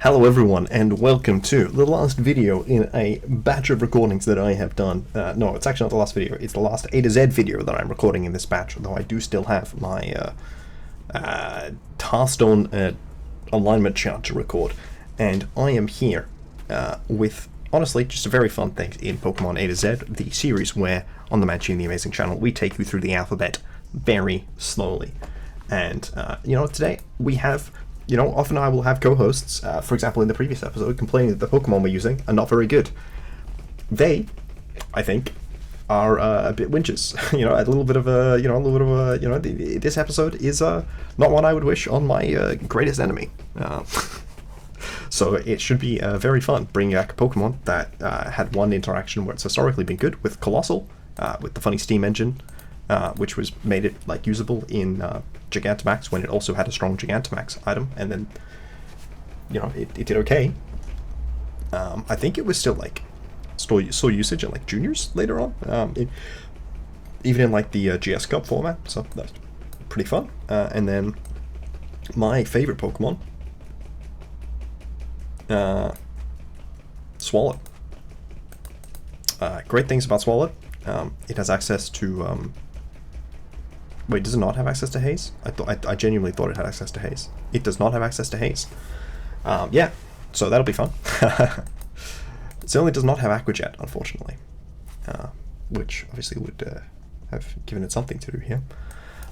Hello everyone, and welcome to the last video in a batch of recordings that I have done. No, it's actually not the last video, it's the last A to Z video that I'm recording in this batch, though I do still have my Hearthstone alignment chart to record. And I am here with, honestly, just a very fun thing in Pokemon A to Z, the series where, on the Manchi and the Amazing channel, we take you through the alphabet very slowly. And, today we have... often I will have co-hosts, for example, in the previous episode, complaining that the Pokemon we're using are not very good. They, I think, are a bit winches. A little bit of this episode is not one I would wish on my greatest enemy. So it should be very fun bringing back a Pokemon that had one interaction where it's historically been good with Coalossal, with the funny Steam engine, which made it usable in Gigantamax when it also had a strong Gigantamax item, and then it did okay. I think it was still saw usage in juniors later on, even in the GS Cup format, so that's pretty fun. And then my favorite Pokemon, Swalot. Great things about Swalot. It has access to wait, does it not have access to haze? I genuinely thought it had access to haze. It does not have access to haze. Yeah, so that'll be fun. It certainly does not have Aqua Jet, unfortunately, which obviously would have given it something to do here.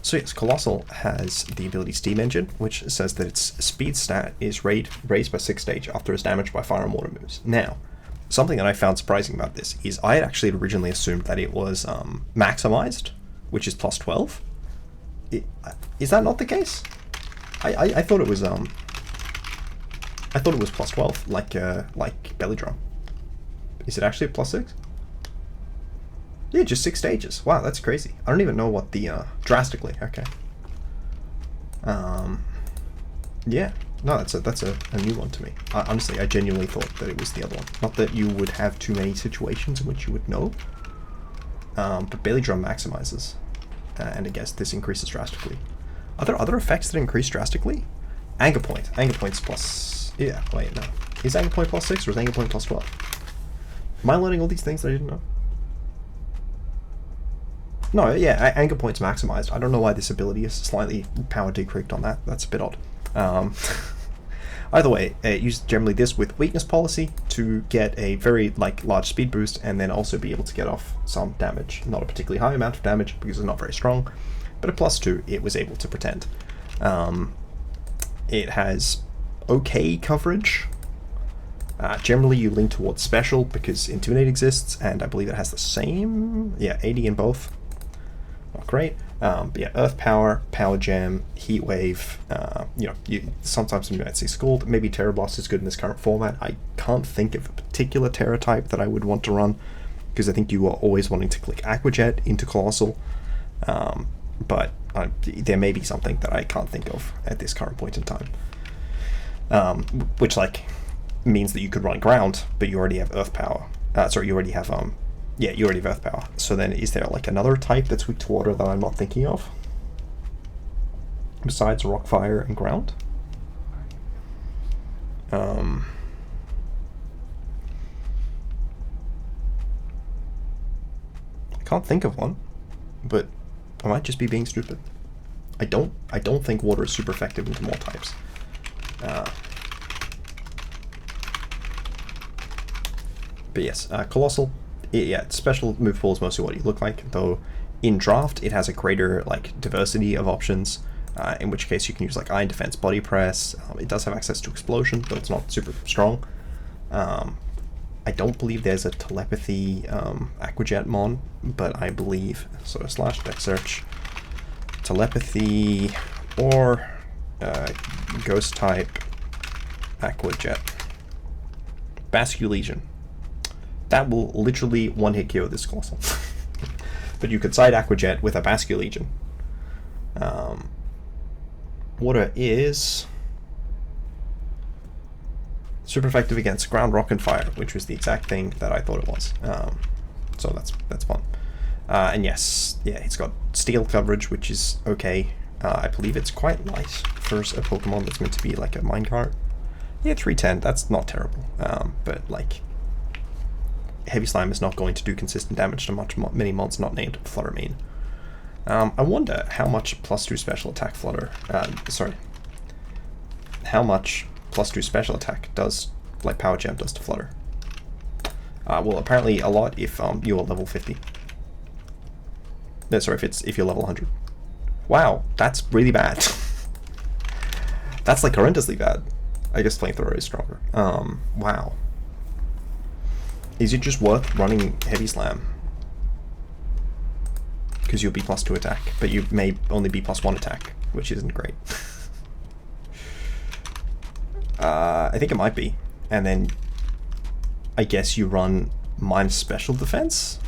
So yes, Coalossal has the ability Steam Engine, which says that its speed stat is raised by 6 stage after it's damaged by fire and water moves. Now, something that I found surprising about this is I had actually originally assumed that it was maximized, which is plus 12. Is that not the case? I thought it was plus 12, like Belly Drum. Is it actually plus 6? Yeah, just 6 stages. Wow, that's crazy. I don't even know what the drastically. Okay. Yeah. No, that's a new one to me. Honestly, I genuinely thought that it was the other one. Not that you would have too many situations in which you would know. But Belly Drum maximizes. And I guess this increases drastically. Are there other effects that increase drastically? Anger Point. Anger Point's plus... Yeah, wait, no. Is Anger Point plus 6 or is Anger Point plus 12? Am I learning all these things that I didn't know? No, yeah, Anger Point's maximized. I don't know why this ability is slightly power decreased on that. That's a bit odd. Either way, use generally this with weakness policy to get a very large speed boost, and then also be able to get off some damage. Not a particularly high amount of damage because it's not very strong, but a plus 2 it was able to pretend. It has okay coverage. Generally you lean towards special because Intimidate exists, and I believe it has the same, 80 in both. Not great. But yeah, Earth Power, Power Gem, Heat Wave, sometimes you might see Scald. Maybe Terra Blast is good in this current format. I can't think of a particular Terra type that I would want to run, because I think you are always wanting to click Aqua Jet into Coalossal. But there may be something that I can't think of at this current point in time. Which means that you could run Ground, but you already have Earth Power. You already have you already have Earth Power. So then is there another type that's weak to water that I'm not thinking of? Besides Rock, Fire, and Ground? I can't think of one, but I might just be being stupid. I don't think water is super effective into more types. But yes, Coalossal. Yeah, special move pool is mostly what you look like, though in draft it has a greater diversity of options, in which case you can use Iron Defense, Body Press. It does have access to Explosion, though it's not super strong. I don't believe there's a Telepathy Aqua Jet mon, but I believe, so / deck search, Telepathy or Ghost type Aqua Jet. Bascule Legion. That will literally one-hit KO this Coalossal. But you could side Aqua Jet with a Bascule Legion. Water is super effective against Ground, Rock, and Fire, which was the exact thing that I thought it was. So that's fun. And yes, it's got Steel coverage, which is okay. I believe it's quite light for a Pokemon that's meant to be like a minecart. Yeah, 310, that's not terrible. But, like, Heavy Slam is not going to do consistent damage to many mods not named Fluttermane. I wonder how much +2 special attack how much +2 special attack does, like, Power Gem does to Flutter. Well, apparently a lot if you're level 50. No, sorry, if you're level 100. Wow, that's really bad. That's like horrendously bad. I guess Flamethrower is stronger. Wow. Is it just worth running Heavy Slam? Because you'll be +2 attack, but you may only be +1 attack, which isn't great. I think it might be. And then I guess you run minus special defense.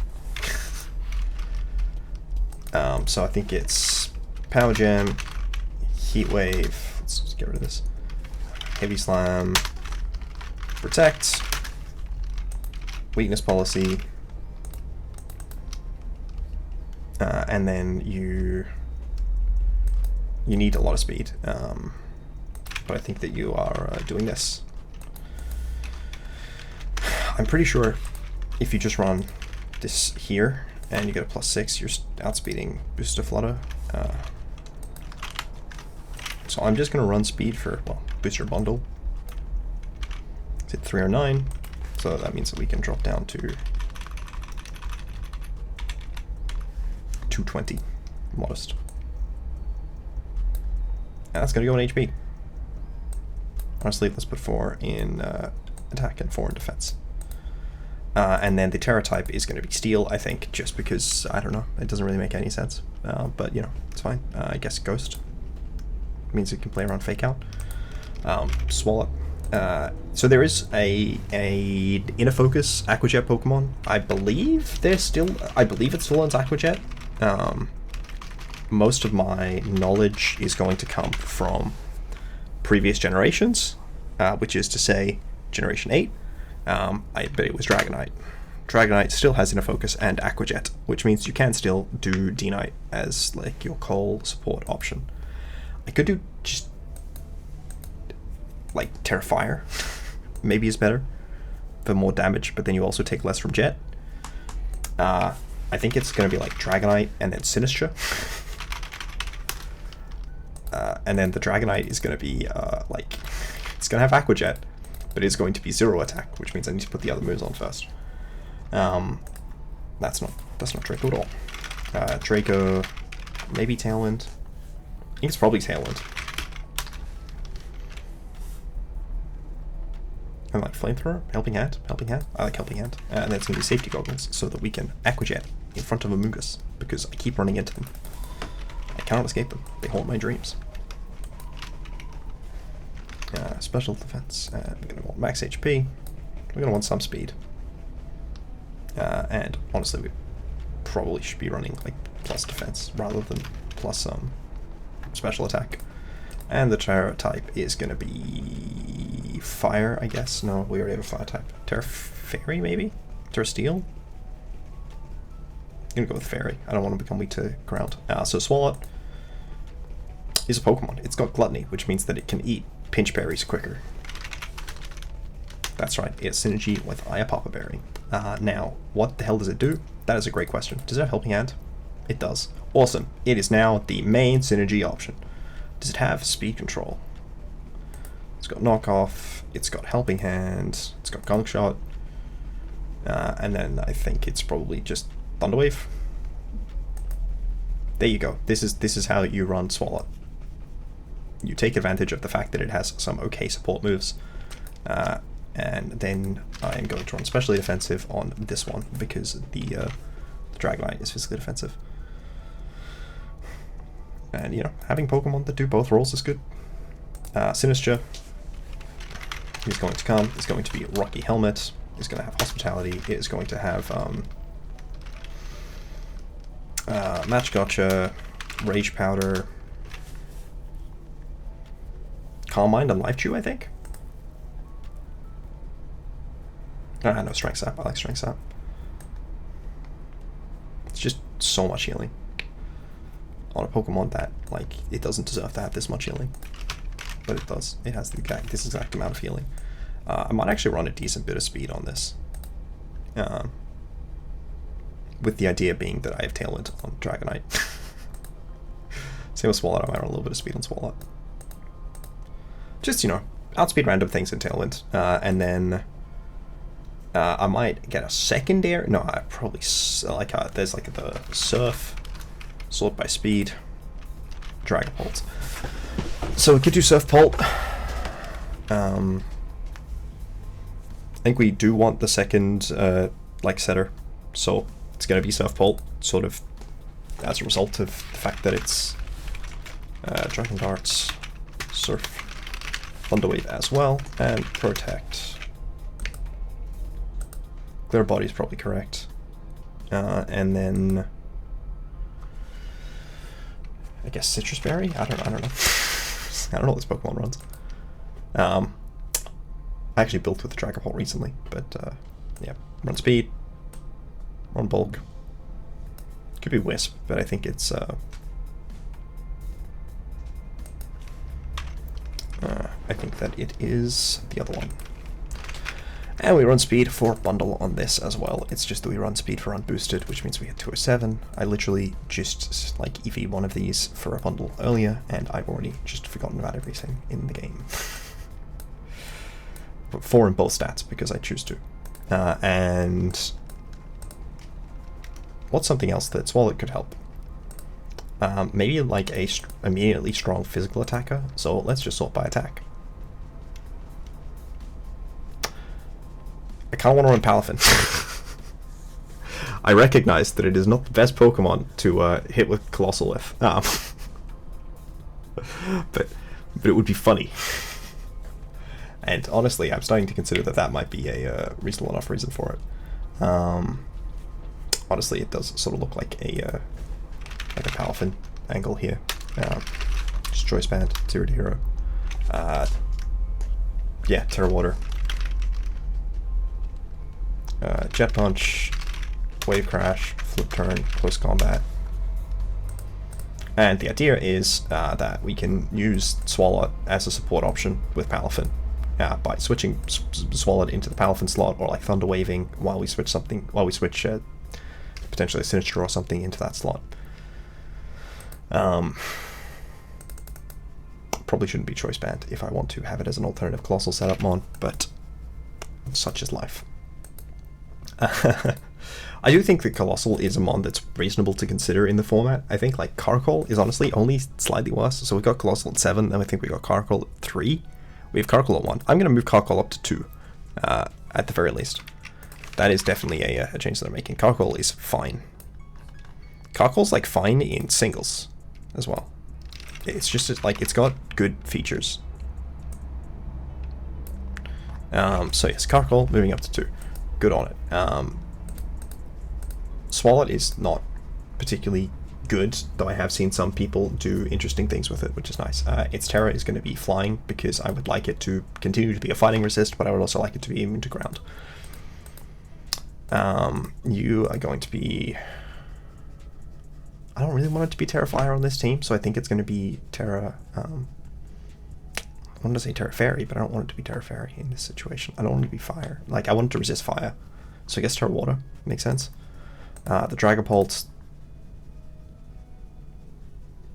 So I think it's Power Gem, Heat Wave. Let's just get rid of this. Heavy Slam, Protect, Weakness Policy, and then you need a lot of speed. But I think that you are doing this. I'm pretty sure if you just run this here and you get a +6, you're outspeeding Booster Flutter. So I'm just going to run speed for, well, Booster Bundle. It's at 309, so that means that we can drop down to 220, modest. And that's going to go in HP. Honestly, let's put 4 in attack and 4 in defense. And then the Terra type is going to be Steel, I think, just because, I don't know, it doesn't really make any sense. But, you know, it's fine. I guess Ghost means it can play around Fake Out. Swalot. So there is a Inner Focus Aqua Jet Pokemon. I believe it's still on Aqua Jet. Most of my knowledge is going to come from previous generations, which is to say Generation 8. I bet it was Dragonite. Dragonite still has Inner Focus and Aqua Jet, which means you can still do D-Knight as like your call support option. I could do just like Terrafire, maybe is better for more damage, but then you also take less from Jet. I think it's going to be like Dragonite and then Sinistra. And then the Dragonite is going to be like, it's going to have Aqua Jet, but it's going to be 0 attack, which means I need to put the other moves on first. That's not Draco at all. Draco, maybe Tailwind. I think it's probably Tailwind. And like Flamethrower, Helping Hand. I like Helping Hand. And then it's going to be Safety Goggles, so that we can Aqua Jet in front of Amoonguss, because I keep running into them. I cannot escape them. They haunt my dreams. Special defense. We're going to want max HP. We're going to want some speed. And honestly, we probably should be running like plus defense rather than plus special attack. And the Terra type is going to be fire, I guess. No, we already have a fire type. Terra Fairy, maybe? Terra Steel? I'm going to go with Fairy. I don't want to become weak to ground. So Swalot is a Pokemon. It's got Gluttony, which means that it can eat pinch berries quicker. That's right, it's synergy with Ayapapa Berry. Now, what the hell does it do? That is a great question. Does it have Helping Hand? It does. Awesome. It is now the main synergy option. Does it have Speed Control? It's got Knockoff, it's got Helping Hand, it's got Gunk Shot, and then I think it's probably just Thunder Wave. There you go. This is how you run Swalot. You take advantage of the fact that it has some okay support moves, and then I'm going to run specially defensive on this one because the Dragonite is physically defensive. And you know, having Pokemon that do both roles is good. Sinistra is going to come. It's going to be Rocky Helmet. It's going to have Hospitality. It is going to have Match Gotcha, Rage Powder, Calm Mind and Life Chew, I think. No, Strength Sap. I like Strength Sap. It's just so much healing on a Pokemon that, like, it doesn't deserve to have this much healing. but it does. It has this exact amount of healing. I might actually run a decent bit of speed on this. With the idea being that I have Tailwind on Dragonite. Same with Swalot, I might run a little bit of speed on Swalot. Just, you know, outspeed random things in Tailwind. And then I might get a secondary. No, I probably there's like the Surf, sort by speed, Dragapult. So we could do Surf Pult. I think we do want the second like setter, so it's going to be Surf Pult, sort of as a result of the fact that it's Dragon Darts, Surf, Thunder Wave as well, and Protect. Clear Body is probably correct. And then I guess Citrus Berry? I don't know. I don't know what this Pokemon runs. I actually built with the Dragapult recently, but yeah, run speed, run bulk. Could be Wisp, but I think it's I think that it is the other one. And we run speed for bundle on this as well. It's just that we run speed for unboosted, which means we hit 207. I literally just like EV one of these for a bundle earlier, and I've already just forgotten about everything in the game. But 4 in both stats because I choose to. And what's something else that Swalot could help? Maybe like a immediately strong physical attacker. So let's just sort by attack. I kind of want to run Palafin. I recognize that it is not the best Pokemon to hit with Coalossal with, but it would be funny. And honestly, I'm starting to consider that might be a reasonable enough reason for it. Honestly, it does sort of look like a Palafin angle here. Just Choice Band, 0 to hero. Yeah, Terra Water. Jet Punch, Wave Crash, Flip Turn, Close Combat. And the idea is that we can use Swalot as a support option with Palafin by switching Swalot into the Palafin slot, or like Thunder Waving while we switch potentially a Sinistcha or something into that slot. Probably shouldn't be Choice Band if I want to have it as an alternative Coalossal setup mon, but such is life. I do think that Coalossal is a mon that's reasonable to consider in the format. I think like Carkol is honestly only slightly worse. So we've got Coalossal at 7, then I think we got Carkol at 3. We have Carkol at 1. I'm going to move Carkol up to 2, at the very least. That is definitely a change that I'm making. Carkol is fine. Carkol's like fine in singles as well. It's just like it's got good features. So yes, Carkol moving up to 2. Good on it. Swalot is not particularly good, though I have seen some people do interesting things with it, which is nice. Its Terra is going to be flying because I would like it to continue to be a fighting resist, but I would also like it to be immune to ground. You are going to be... I don't really want it to be Terra Flyer on this team, so I think it's going to be Terra... I wanted to say Terra Fairy, but I don't want it to be Terra Fairy in this situation. I don't want it to be Fire. Like, I want it to resist Fire. So I guess Terra Water makes sense. The Dragapult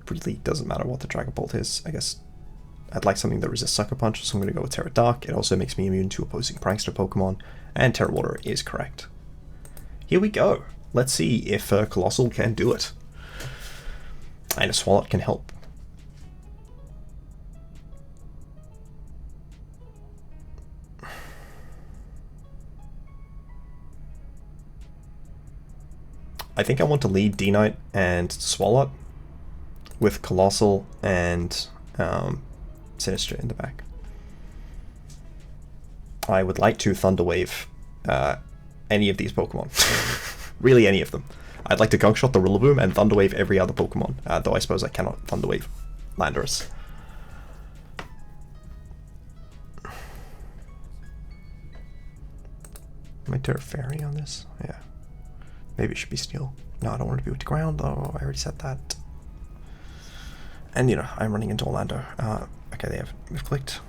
really doesn't matter what the Dragapult is. I guess I'd like something that resists Sucker Punch, so I'm going to go with Terra Dark. It also makes me immune to opposing Prankster Pokemon, and Terra Water is correct. Here we go. Let's see if Coalossal can do it. And a Swalot can help. I think I want to lead D-Knight and Swalot with Coalossal and Sinistcha in the back. I would like to Thunder Wave any of these Pokemon. Really any of them. I'd like to Gunk Shot the Rillaboom and Thunder Wave every other Pokemon, though I suppose I cannot Thunder Wave Landorus. Am I Terra Fairy on this? Yeah. Maybe it should be Steel. No, I don't want to be with the ground, though. I already said that. And, you know, I'm running into Orlando. A Okay, they have clicked.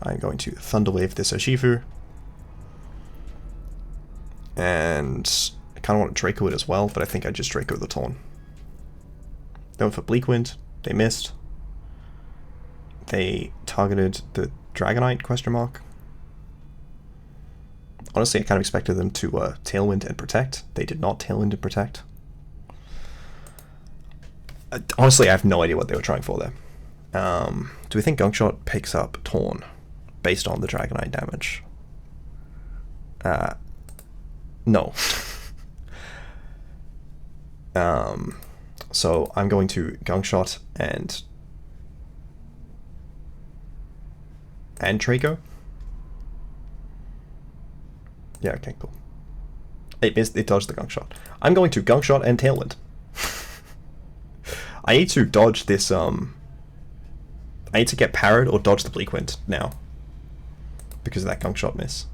I'm going to Thunderwave this Urshifu. And I kind of want to Draco it as well, but I think I just Draco the Taunt. They went for Bleak Wind. They missed. They targeted the Dragonite, question mark. Honestly, I kind of expected them to Tailwind and Protect. They did not Tailwind and Protect. Honestly, I have no idea what they were trying for there. Do we think Gunkshot picks up Torn based on the Dragonite damage? No. So I'm going to Gunkshot and Draco. Yeah, okay, cool. It missed, it dodged the Gunkshot. I'm going to Gunkshot and Tailwind. I need to dodge this, I need to get parried or dodge the Bleak Wind now. Because of that Gunkshot miss.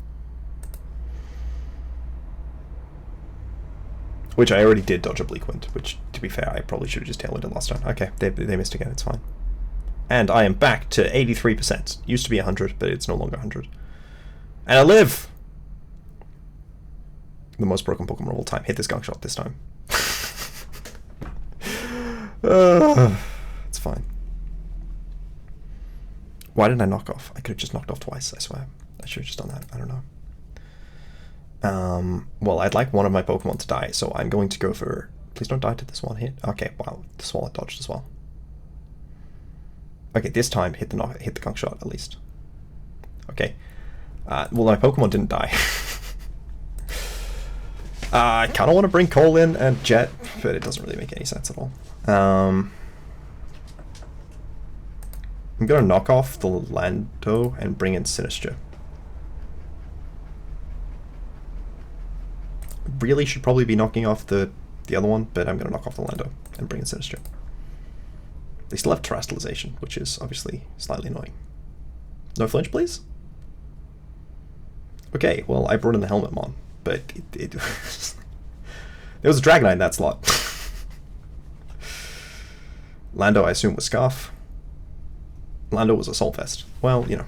Which I already did dodge a Bleak Wind, which, to be fair, I probably should have just Tailwinded it last time. Okay, they missed again, it's fine. And I am back to 83%. Used to be 100, but it's no longer 100. And I live! The most broken Pokemon of all time. Hit this Gunkshot this time. It's fine. Why didn't I knock off? I could have just knocked off twice, I swear. I should have just done that. I don't know. Well, I'd like one of my Pokemon to die, so I'm going to go for... Please don't die to this one hit. Okay, wow. The Swalot dodged as well. Okay, this time hit the Gunkshot at least. Okay. Well, my Pokemon didn't die. I kind of want to bring Cole in and Jet, but it doesn't really make any sense at all. I'm going to knock off the Lando and bring in Sinistcha. Really should probably be knocking off the other one, but I'm going to knock off the Lando and bring in Sinistcha. They still have Terastallization, which is obviously slightly annoying. No flinch, please? Okay, well, I brought in the Helmetmon, but there was a Dragonite in that slot. Lando, I assume, was Scarf. Lando was a Soulfest. Well, you know.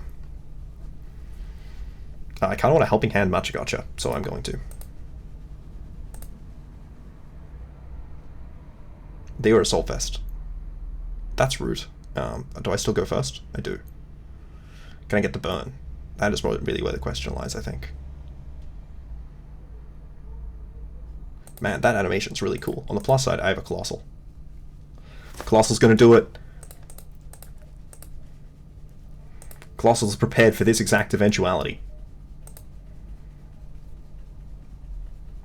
I kind of want a Helping Hand Machigotcha, so I'm going to. They were a Soulfest. That's rude. Do I still go first? I do. Can I get the burn? That is really where the question lies, I think. Man, that animation's really cool. On the plus side, I have a Coalossal. Coalossal's gonna do it. Coalossal's prepared for this exact eventuality.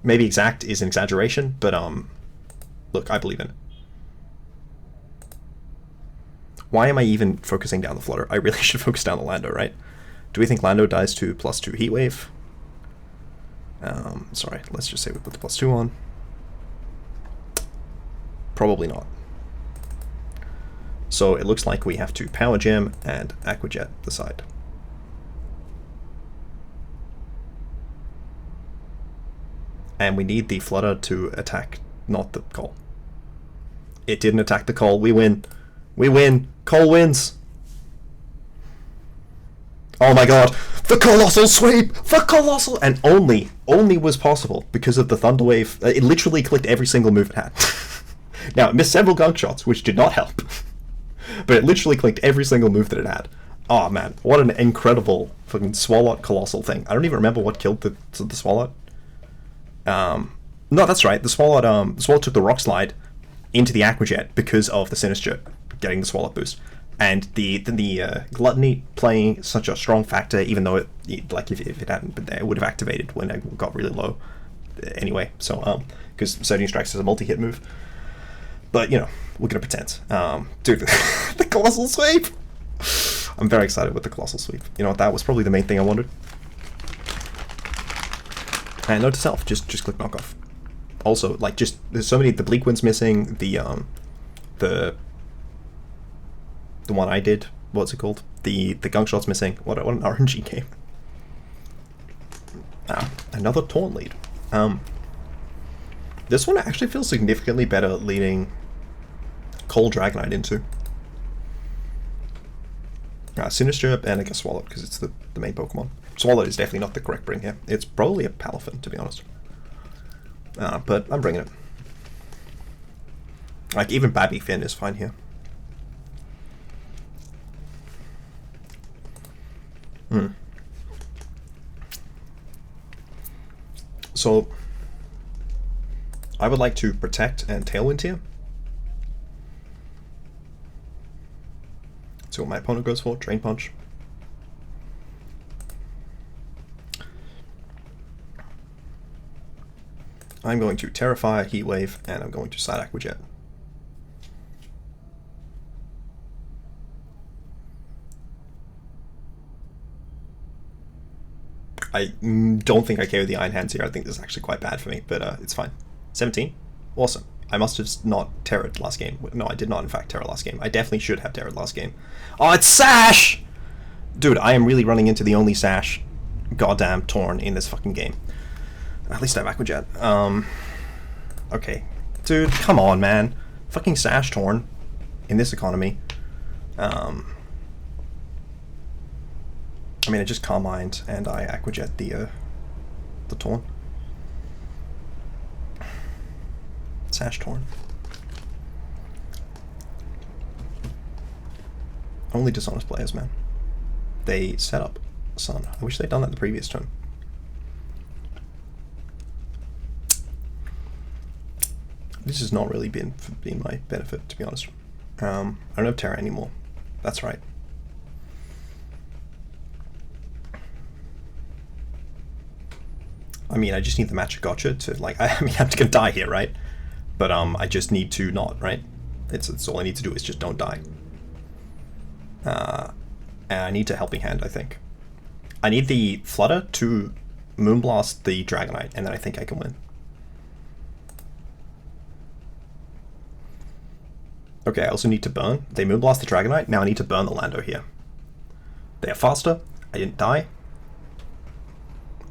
Maybe exact is an exaggeration, but look, I believe in it. Why am I even focusing down the Flutter? I really should focus down the Lando, right? Do we think Lando dies to +2 Heat Wave? Sorry, let's just say we put the +2 on. Probably not. So it looks like we have to Power Gem and Aqua Jet the side. And we need the Flutter to attack, not the Cole. It didn't attack the Cole. We win. We win. Cole wins. Oh my god. The Coalossal sweep! The Coalossal! And only was possible because of the Thunder Wave. It literally clicked every single move it had. Now, it missed several Gunshots, which did not help. But it literally clicked every single move that it had. Oh man, what an incredible fucking Swalot Coalossal thing. I don't even remember what killed the Swalot. No, that's right. The Swalot took the Rock Slide into the Aqua Jet because of the Sinistcha getting the Swalot boost. And the Gluttony playing such a strong factor, even though if it hadn't been there, it would have activated when it got really low. Anyway, so because Surging Strikes is a multi-hit move. But you know, we're gonna pretend. Dude, the Coalossal sweep. I'm very excited with the Coalossal sweep. You know what? That was probably the main thing I wanted. And note to self, just click knockoff. Also, like, just there's so many. The Bleak Wind's missing. The one I did, what's it called? The Gunkshot's missing. What an RNG game. Another Taunt lead. This one actually feels significantly better leading Coal Dragonite into. Sinistcha and I guess Swalot, because it's the main Pokemon. Swalot is definitely not the correct bring here. It's probably a Palafin, to be honest. But I'm bringing it. Like, even Babby Finn is fine here. So, I would like to Protect and Tailwind here. So what my opponent goes for, Drain Punch. I'm going to Terrify, Heat Wave, and I'm going to Side Aqua Jet. I don't think I care with the Iron Hands here. I think this is actually quite bad for me, but it's fine. 17? Awesome. I must have not terrored last game. No, I did not, in fact, terror last game. I definitely should have terrored last game. Oh, it's Sash! Dude, I am really running into the only Sash goddamn Torn in this fucking game. At least I have Aqua Jet. Okay. Dude, come on, man. Fucking Sash Torn in this economy. I mean, I just Carmined and I Aqua Jet the Torn. Sash Torn. Only dishonest players, man. They set up Sun. I wish they'd done that the previous turn. This has not really been my benefit, to be honest. I don't have Terra anymore. That's right. I mean, I just need the match gotcha to, like, I mean, I'm gonna die here, right? But I just need to not, right? It's all I need to do is just don't die. And I need to Helping Hand, I think. I need the Flutter to Moonblast the Dragonite, and then I think I can win. Okay, I also need to burn. They Moonblast the Dragonite, now I need to burn the Lando here. They are faster, I didn't die.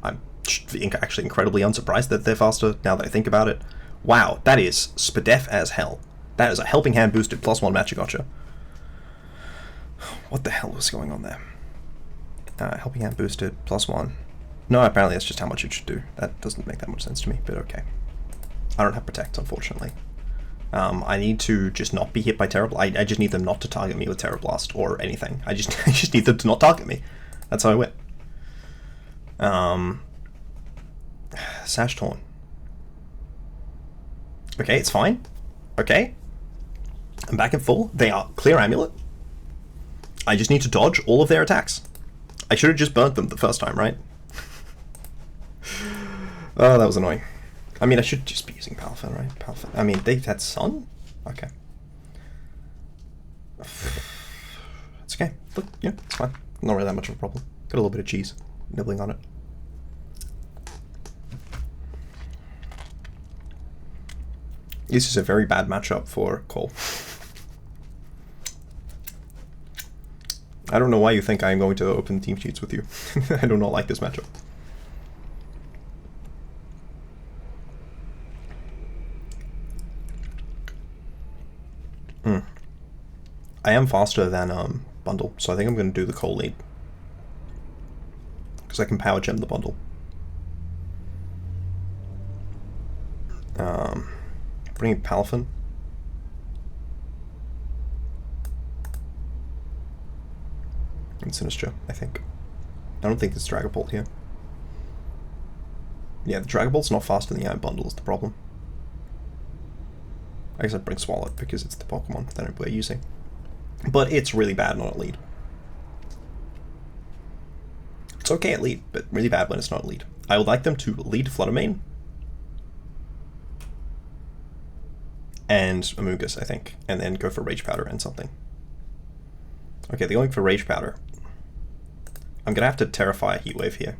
I'm actually incredibly unsurprised that they're faster, now that I think about it. Wow, that is Spadef as hell. That is a Helping Hand boosted +1 Machigotcha. What the hell was going on there? Helping Hand boosted +1. No, apparently that's just how much it should do. That doesn't make that much sense to me, but okay. I don't have Protect, unfortunately. I need to just not be hit by Terra Blast. I just need them not to target me with Terra Blast or anything. I just need them to not target me. That's how I win. Sash Torn. Okay, it's fine. Okay. I'm back in full. They are Clear Amulet. I just need to dodge all of their attacks. I should have just burnt them the first time, right? Oh, that was annoying. I mean, I should just be using Palafin, right? Palafin. I mean, they've had Sun? Okay. It's okay. Look, yeah, it's fine. Not really that much of a problem. Got a little bit of cheese nibbling on it. This is a very bad matchup for Cole. I don't know why you think I'm going to open team sheets with you. I do not like this matchup. I am faster than Bundle, so I think I'm going to do the Cole lead. Because I can Power Gem the Bundle. Bringing Palafin. And Sinistcha, I think. I don't think there's Dragapult here. Yeah, the Dragapult's not faster than the Iron Bundle is the problem. I guess I'd bring Swalot because it's the Pokemon that we're using. But it's really bad not at lead. It's okay at lead, but really bad when it's not at lead. I would like them to lead Fluttermane. And Amoonguss, I think. And then go for Rage Powder and something. Okay, they're going for Rage Powder. I'm gonna have to Terrify a Heat Wave here.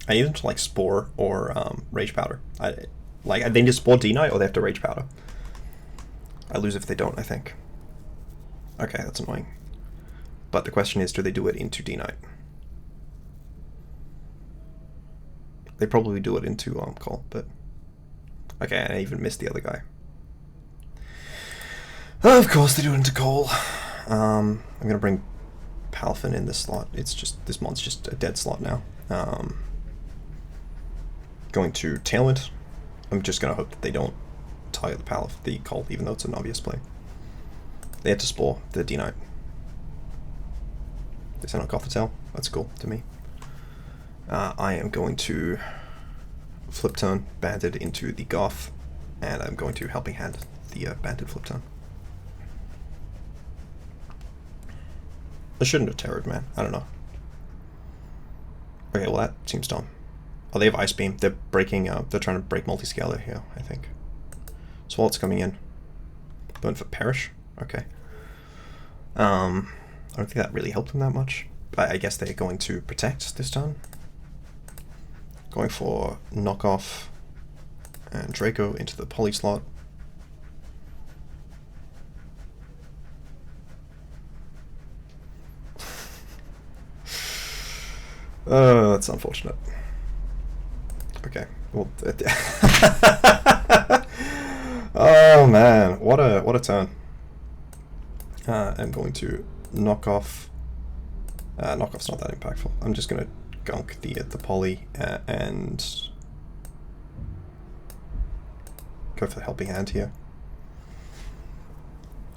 I need them to like Spore or Rage Powder. They need to Spore D-Knight or they have to Rage Powder. I lose if they don't, I think. Okay, that's annoying. But the question is, do they do it into D-Knight? They probably do it into Cole, but okay, I even missed the other guy. Of course they do it into Cole. I'm gonna bring Palafin in this slot. It's just, this mod's just a dead slot now. Going to Tailwind. I'm just gonna hope that they don't target the Cole, even though it's an obvious play. They had to Spore the D-Knight. They sent on Gothitail. That's cool to me. I am going to Flip Turn Banded into the Goth, and I'm going to Helping Hand the Banded Flip Turn. I shouldn't have terrored, man. I don't know. Okay, well that seems dumb. Oh, they have Ice Beam. They're breaking. They're trying to break Multiscaler here, I think. Swalot's coming in. Going for Perish. Okay. I don't think that really helped them that much. But I guess they're going to Protect this turn. Going for Knockoff and Draco into the Poly slot. Oh, that's unfortunate. Okay. Well, oh man, what a turn. I'm going to Knockoff. Knockoff's not that impactful. I'm just gonna gunk the Poly and go for the Helping Hand here.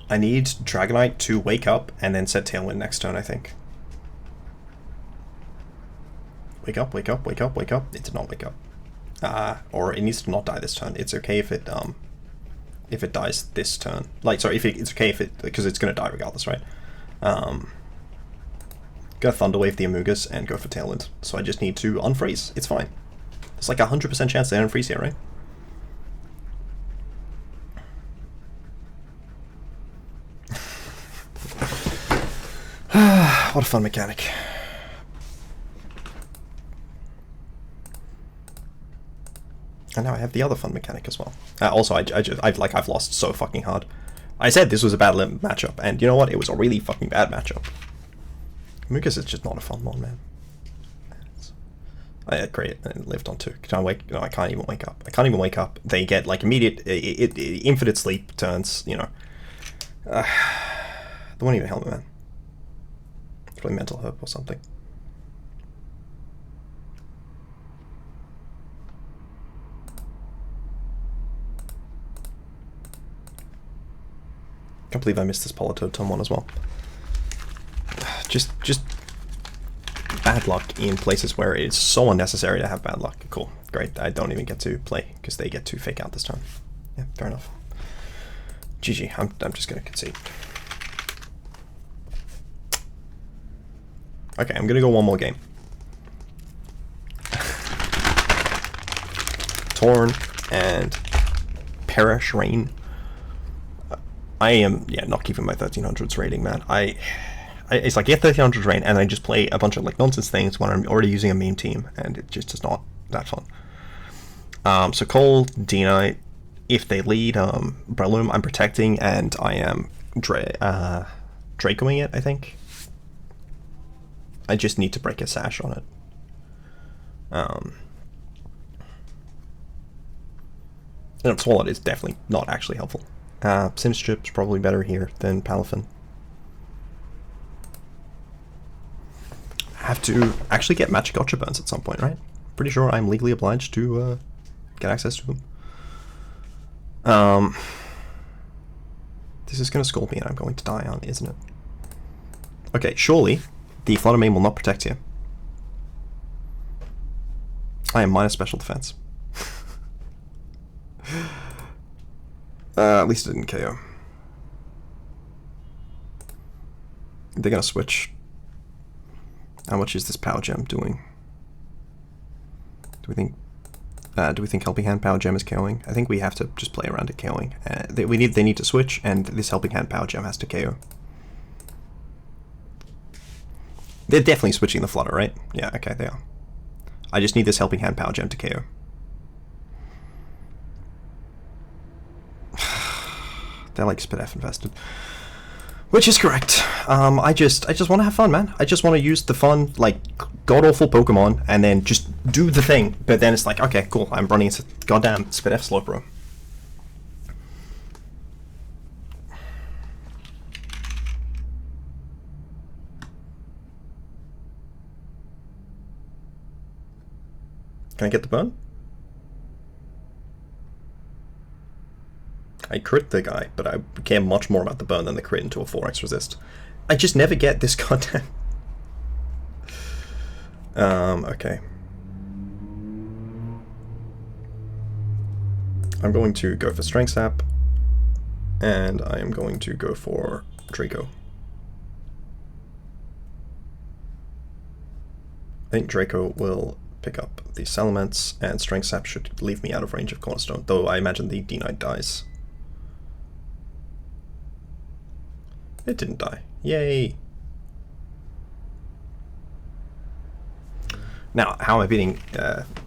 I need Dragonite to wake up and then set Tailwind next turn, I think. Wake up, wake up, wake up, wake up. It did not wake up. Or it needs to not die this turn. It's okay if it dies this turn. Like, sorry, it's okay if it, because it's gonna die regardless, right? Go Thunder Wave the Amogus and go for Tailwind. So I just need to unfreeze. It's fine. It's like 100% chance they unfreeze here, right? What a fun mechanic. And now I have the other fun mechanic as well. Also, I've lost so fucking hard. I said this was a bad matchup, and you know what? It was a really fucking bad matchup. Amogus is just not a fun one, man. I had great and lived on 2. Can I wake? No, I can't even wake up. I can't even wake up. They get like immediate, infinite sleep turns. You know, they won't even help me, man. Probably mental herb or something. Can't believe I missed this Politoed turn 1 as well. Just bad luck in places where it's so unnecessary to have bad luck. Cool, great. I don't even get to play because they get to fake out this turn. Yeah, fair enough. GG. I'm just gonna concede. Okay, I'm gonna go one more game. Torn and Perish Rain. I am, yeah, not keeping my 1300s rating, man. It's like, get 1300s rain, and I just play a bunch of like nonsense things when I'm already using a meme team, and it just is not that fun. So Cole, D-Knight, if they lead Breloom, I'm protecting, and I am Dracoing it, I think. I just need to break a Sash on it. And Swalot is definitely not actually helpful. Sinstrip's probably better here than Palafin. I have to actually get Magic Gotcha Burns at some point, right? Pretty sure I'm legally obliged to get access to them. This is going to scold me and I'm going to die on, isn't it? Okay, surely the Flutter Mane will not protect here. I am minus special defense. At least it didn't KO. They're gonna switch. How much is this Power Gem doing? Do we think Helping Hand Power Gem is KOing? I think we have to just play around it KOing. They need to switch, and this Helping Hand Power Gem has to KO. They're definitely switching the Flutter, right? Yeah, okay, they are. I just need this Helping Hand Power Gem to KO. They're like Spidef infested. Which is correct. I just want to have fun, man. I just want to use the fun, like, god-awful Pokemon and then just do the thing. But then it's like, okay, cool, I'm running into goddamn Spit F Slowbro. Can I get the burn? I crit the guy, but I care much more about the burn than the crit into a 4x resist. I just never get this goddamn... okay. I'm going to go for Strength Sap, and I am going to go for Draco. I think Draco will pick up the Salamence, and Strength Sap should leave me out of range of Cornerstone, though I imagine the D-Knight dies. It didn't die. Yay! Now, how am I beating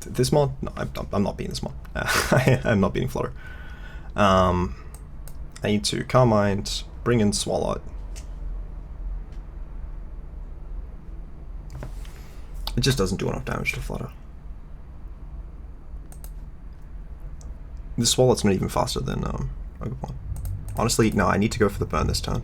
this mod? No, I'm not beating this mod. I'm not beating Flutter. I need to Calm Mind, bring in Swalot. It just doesn't do enough damage to Flutter. The Swalot's not even faster than Pokemon. Honestly, no, I need to go for the burn this turn.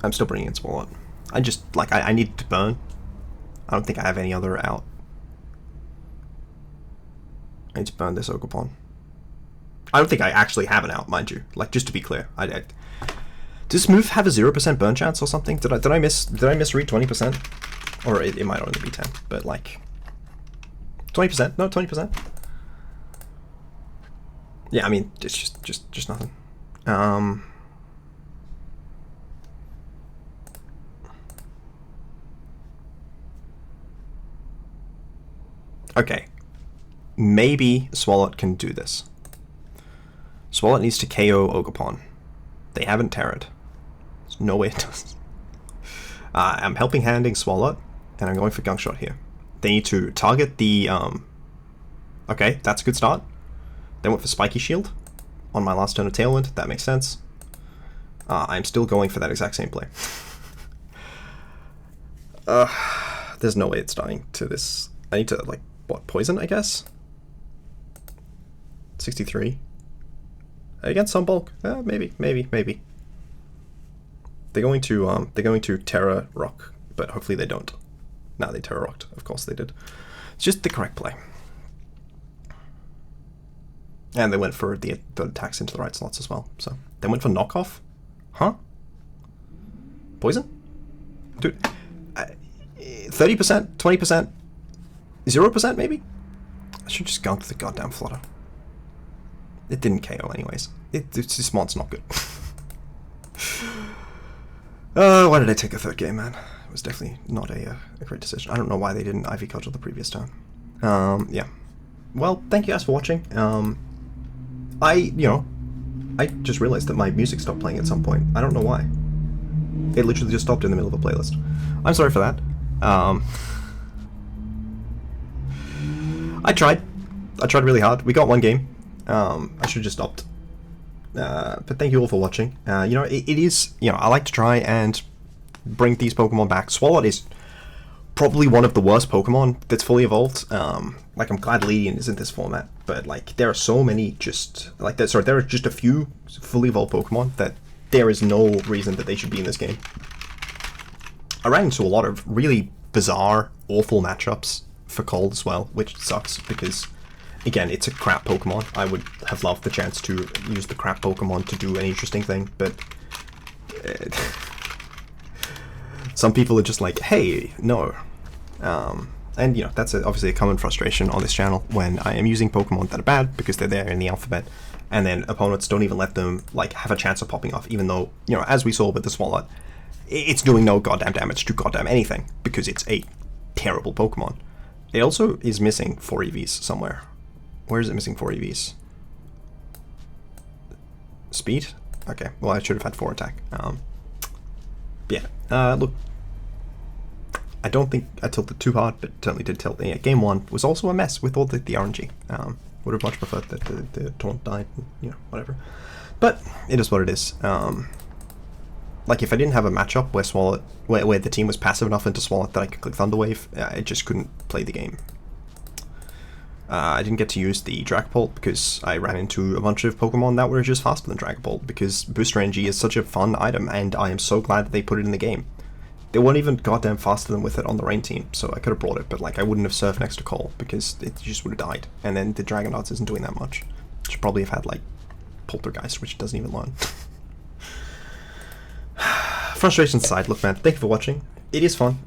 I'm still bringing in Swalot. I just, like, I need to burn. I don't think I have any other out. I need to burn this Ogerpon. I don't think I actually have an out, mind you. Like, just to be clear. Does this move have a 0% burn chance or something? Did I misread 20%? Or it might only be 10, but like 20%? No, 20%. Yeah, I mean, it's just nothing. Okay, maybe Swalot can do this. Swalot needs to KO Ogerpon. They haven't Terra'd. There's no way it does. I'm helping handing Swalot, and I'm going for Gunk Shot here. They need to target the... Okay, that's a good start. They went for Spiky Shield on my last turn of Tailwind. That makes sense. I'm still going for that exact same play. There's no way it's dying to this. I need to, like, what, poison, I guess? 63. Against Sunbulk? Maybe. They're going to Terra Rock, but hopefully they don't. No, they Terra Rocked. Of course they did. It's just the correct play. And they went for the attacks into the right slots as well. So they went for knockoff? Huh? Poison? Dude, 30%, 20%, 0% maybe? I should just gunk the goddamn Flutter. It didn't KO anyways. This mod's not good. Why did I take a third game, man? It was definitely not a great decision. I don't know why they didn't Ivy Cudgel the previous turn. Yeah. Well, thank you guys for watching. I just realized that my music stopped playing at some point. I don't know why. It literally just stopped in the middle of a playlist. I'm sorry for that. I tried really hard. We got one game. I should have just stopped. But thank you all for watching. It is, I like to try and bring these Pokemon back. Swalot is probably one of the worst Pokemon that's fully evolved. Like, I'm glad Ledian is in this format, but like, there are so many there are just a few fully evolved Pokemon that there is no reason that they should be in this game. I ran into a lot of really bizarre, awful matchups for Cold as well, which sucks because, again, it's a crap Pokemon. I would have loved the chance to use the crap Pokemon to do an interesting thing, but some people are just like, hey, no. And, that's obviously a common frustration on this channel when I am using Pokemon that are bad because they're there in the alphabet, and then opponents don't even let them, like, have a chance of popping off, even though, as we saw with the Swalot, it's doing no goddamn damage to goddamn anything because it's a terrible Pokemon. It also is missing 4 EVs somewhere. Where is it missing 4 EVs? Speed? Okay, well, I should have had 4 attack. Yeah, look, I don't think I tilted too hard, but certainly did tilt. Yeah, game 1 was also a mess with all the RNG. Would have much preferred that the taunt died, you know, whatever. But it is what it is. Like, if I didn't have a matchup where Swalot, where the team was passive enough into Swalot that I could click Thunder Wave, I just couldn't play the game. I didn't get to use the Dragapult because I ran into a bunch of Pokemon that were just faster than Dragapult, because Booster Energy is such a fun item, and I am so glad that they put it in the game. They weren't even goddamn faster than with it on the Rain team, so I could have brought it, but like I wouldn't have surfed next to Cole because it just would have died. And then the Dragon Darts isn't doing that much. Should probably have had like Poltergeist, which doesn't even learn. Frustrations aside, look man, thank you for watching. It is fun,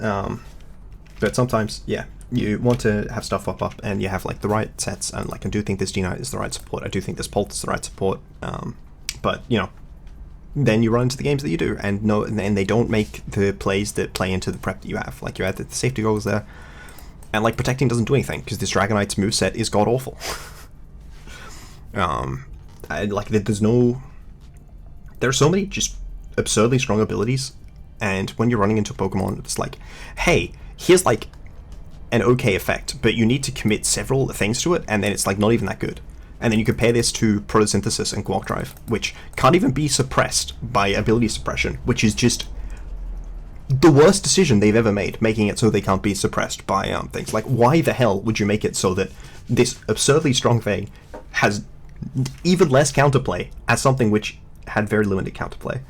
but sometimes, yeah, you want to have stuff pop up and you have like the right sets, and like I do think this G-Knight is the right support, I do think this Pult is the right support, but you know, then you run into the games that you do, and no, and they don't make the plays that play into the prep that you have. Like you had the safety goals there, and like protecting doesn't do anything because this Dragonite's moveset is god awful. Like there's no, there are so many just absurdly strong abilities, and when you're running into Pokemon, it's like, hey, here's like an okay effect, but you need to commit several things to it, and then it's like not even that good. And then you compare this to Photosynthesis and Quark Drive, which can't even be suppressed by ability suppression, which is just the worst decision they've ever made, making it so they can't be suppressed by things. Like, why the hell would you make it so that this absurdly strong thing has even less counterplay as something which had very limited counterplay?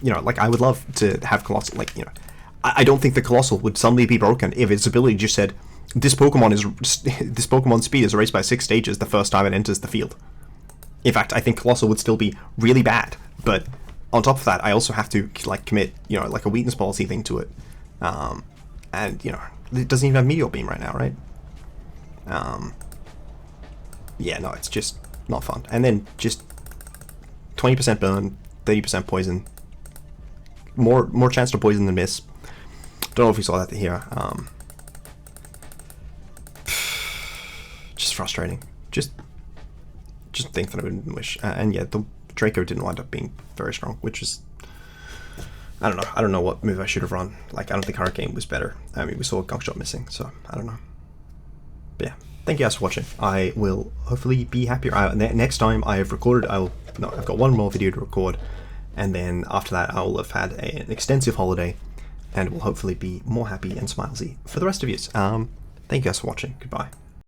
You know, like, I would love to have Coalossal, like, you know, I don't think the Coalossal would suddenly be broken if its ability just said, this Pokemon's speed is raised by 6 stages the first time it enters the field. In fact, I think Coalossal would still be really bad, but on top of that, I also have to like commit, you know, like a weakness policy thing to it, and you know, it doesn't even have Meteor Beam right now, right? Yeah, no, it's just not fun. And then just 20% burn, 30% poison, more chance to poison than miss. Don't know if you saw that here. Just frustrating. Just think that I wouldn't wish. And yeah, the Draco didn't wind up being very strong, which is, I don't know. I don't know what move I should have run. Like, I don't think Hurricane was better. I mean, we saw Gunk Shot missing, so I don't know. But yeah, thank you guys for watching. I will hopefully be happier. Next time I've recorded, I've got one more video to record, and then after that I will have had an extensive holiday, and will hopefully be more happy and smilesy for the rest of you. Thank you guys for watching. Goodbye.